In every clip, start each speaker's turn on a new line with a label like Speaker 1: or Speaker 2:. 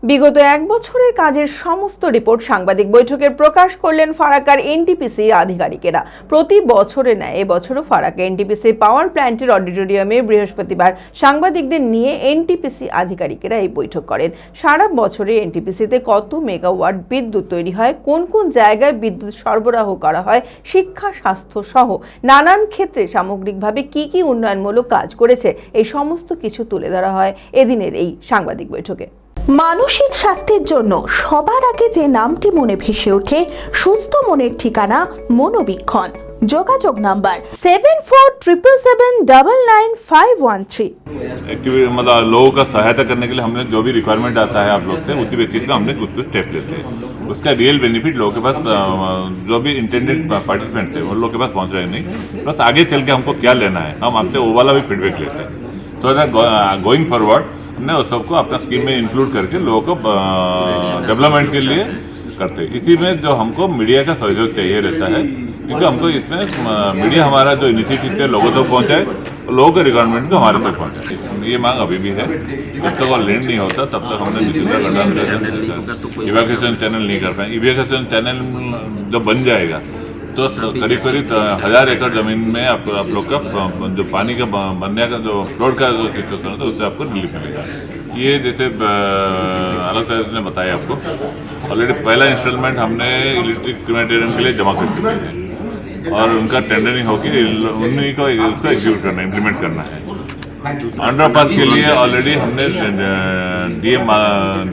Speaker 1: বিগত এক বছরের কাজের সমস্ত রিপোর্ট সাংবাদিক বৈঠকের প্রকাশ করলেন ফারাক্কার এনটিপিসি আধিকারিকেরা। প্রতি বছরের ন্যায় এবছরও ফারাক্কা এনটিপিসি পাওয়ার প্ল্যান্টের অডিটোরিয়ামে বৃহস্পতিবার সাংবাদিকদের নিয়ে এনটিপিসি আধিকারিকেরা এই বৈঠক করেন। সারা বছরে এনটিপিসিতে কত মেগাওয়াট বিদ্যুৎ তৈরি হয়, কোন কোন জায়গায় বিদ্যুৎ সরবরাহ করা হয়, শিক্ষা, স্বাস্থ্য সহ নানান ক্ষেত্রে সামগ্রিকভাবে কি কি উন্নয়নমূলক কাজ করেছে, এই সমস্ত কিছু তুলে ধরা হয় এদিনের এই সাংবাদিক বৈঠকে।
Speaker 2: মানসিক স্বাস্থ্যের জন্য সবার আগে যে নামটি মনে ভেসে ওঠে, সুস্থ মনের ঠিকানা মনোবীক্ষণ। যোগাযোগ নাম্বার 7477799513।
Speaker 3: एक्चुअली मतलब लोगों का सहायता करने के लिए हमने जो भी रिक्वायरमेंट आता है आप लोग से, उसी बेसिस का हमने कुछ कुछ स्टेप लेते हैं। उसका रियल बेनिफिट लोगों के पास, जो भी इंटेंडेड पार्टिसिपेंट्स है उन लोगों के पास पहुंच रहे नहीं, प्लस आगे चल के हमको क्या लेना है हम आपसे वो वाला भी फीडबैक लेते हैं। तो गोइंग फॉरवर्ड हमने उस सबको अपना स्कीम में इंक्लूड करके लोगों को डेवलपमेंट के लिए करते हैं। इसी में जो हमको मीडिया का सहयोग चाहिए रहता है, क्योंकि हमको इसमें मीडिया हमारा जो इनिशिएटिव से लोगों तक पहुंचाए, लोगों के रिक्वायरमेंट को हमारे तक पहुंचाए, ये मांग अभी भी है। जब तक वो लैंड नहीं होता तब तक हमने इवैक्यूएशन चैनल नहीं कर पाए। इवैक्यूएशन चैनल जब बन जाएगा तो करीब 1000 एकड़ जमीन में आप लोग का जो पानी का बनने का जो फ्लोड का जो सिचुएशन होता है उससे आपको रिलीफ मिलेगा। ये जैसे अलग से ने बताया आपको, ऑलरेडी पहला इंस्टॉलमेंट हमने इलेक्ट्रिक क्रिमेटेरियम के लिए जमा कर चुके हैं और उनका टेंडरिंग होगी, उन्हीं को उसका एग्जीक्यूट करना, इम्प्लीमेंट करना है। अंडरपास के लिए ऑलरेडी हमने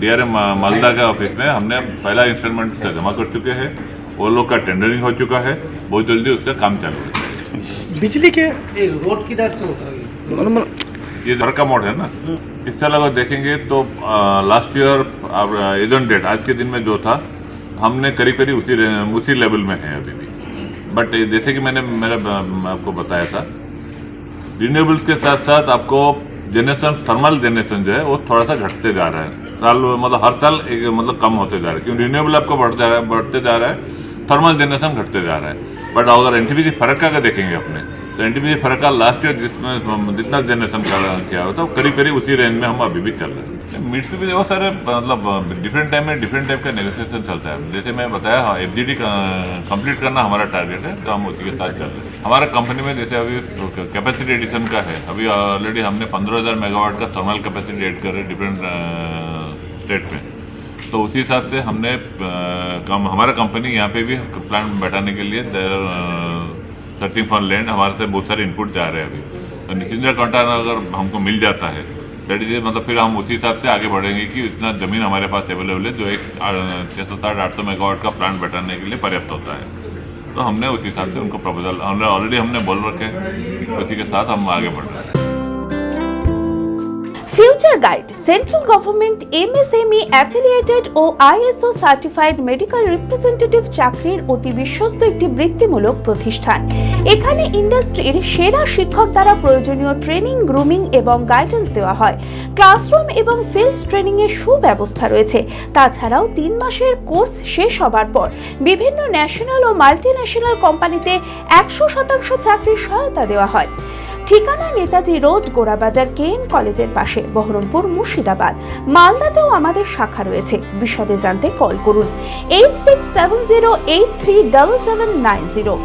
Speaker 3: डीआरएम मालदा के ऑफिस में हमने पहला इंस्टॉलमेंट जमा कर चुके हैं। वो लोग का टेंडरिंग हो चुका है, बहुत जल्दी उसका काम चालू है।
Speaker 4: बिजली के रोड किधर से होता है?
Speaker 3: ये फरक्का मोड है ना, इस साल अगर देखेंगे तो लास्ट ईयर एजन डेट आज के दिन में जो था, हमने करीब उसी लेवल में है अभी भी। बट जैसे कि मैंने आपको बताया था, रिन्यूएबल्स के साथ साथ आपको जनरेशन, थर्मल जनरेशन जो है वो थोड़ा सा घटते जा रहा है, मतलब हर साल मतलब कम होते जा रहा है, क्योंकि रिन्यूएबल आपको बढ़ते जा रहा है, थर्मल जनरेशन घटते जा रहा है। बट अगर एनटीपीसी फरक्का का देखेंगे अपने, तो एनटीपीसी फरक्का लास्ट ईयर जिसमें जितना जनरेशन किया होता है करीब उसी रेंज में हम अभी भी चल रहे हैं। मिड से भी बहुत सारे मतलब डिफरेंट टाइम में डिफरेंट टाइप का नेगोशिएशन चलता है। जैसे मैं बताया, एफजीडी कंप्लीट करना हमारा टारगेट है, तो हम उसी के साथ चल रहे हैं। हमारा कंपनी में जैसे अभी कैपेसिटी एडिशन का है, अभी ऑलरेडी हमने 15,000 मेगावाट का थर्मल कैपेसिटी एड कर रहे डिफरेंट स्टेट में। तो उसी हिसाब से हमने हमारा कंपनी यहाँ पे भी प्लांट बैठाने के लिए सर्चिंग फॉर लैंड, हमारे से बहुत सारे इनपुट जा रहे हैं अभी। तो निश्चिंद्रा कंटार अगर हमको मिल जाता है, दैट इज मतलब फिर हम उसी हिसाब से आगे बढ़ेंगे कि इतना ज़मीन हमारे पास अवेलेबल है जो एक 660-800 मेगावाट का प्लांट बैठाने के लिए पर्याप्त होता है। तो हमने उसी हिसाब से उनको प्रपोजल हमने बोल रखे हैं, उसी के साथ हम आगे बढ़ रहे हैं।
Speaker 2: Future guide central government MSME affiliated ও আইএসও সার্টিফাইড মেডিকেল রিপ্রেজেন্টেটিভ চাকরির অতি বিশ্বস্ত একটি বৃত্তিমূলক প্রতিষ্ঠান। এখানে ইন্ডাস্ট্রির সেরা শিক্ষক দ্বারা প্রয়োজনীয় ট্রেনিং, গ্রুমিং এবং গাইডেন্স দেওয়া হয়। ক্লাসরুম এবং ফিল্ড ট্রেনিং এর সুব্যবস্থা রয়েছে। তাছাড়াও 3 মাসের কোর্স শেষ হবার পর বিভিন্ন ন্যাশনাল ও মাল্টিন্যাশনাল কোম্পানিতে 100% চাকরির সহায়তা দেওয়া হয়। ঠিকানা নেতাজি রোড, গোড়াবাজার কেএন কলেজের পাশে, বহরমপুর, মুর্শিদাবাদ। মালদাতেও আমাদের শাখা রয়েছে। বিশদে জানতে কল করুন 8670837790।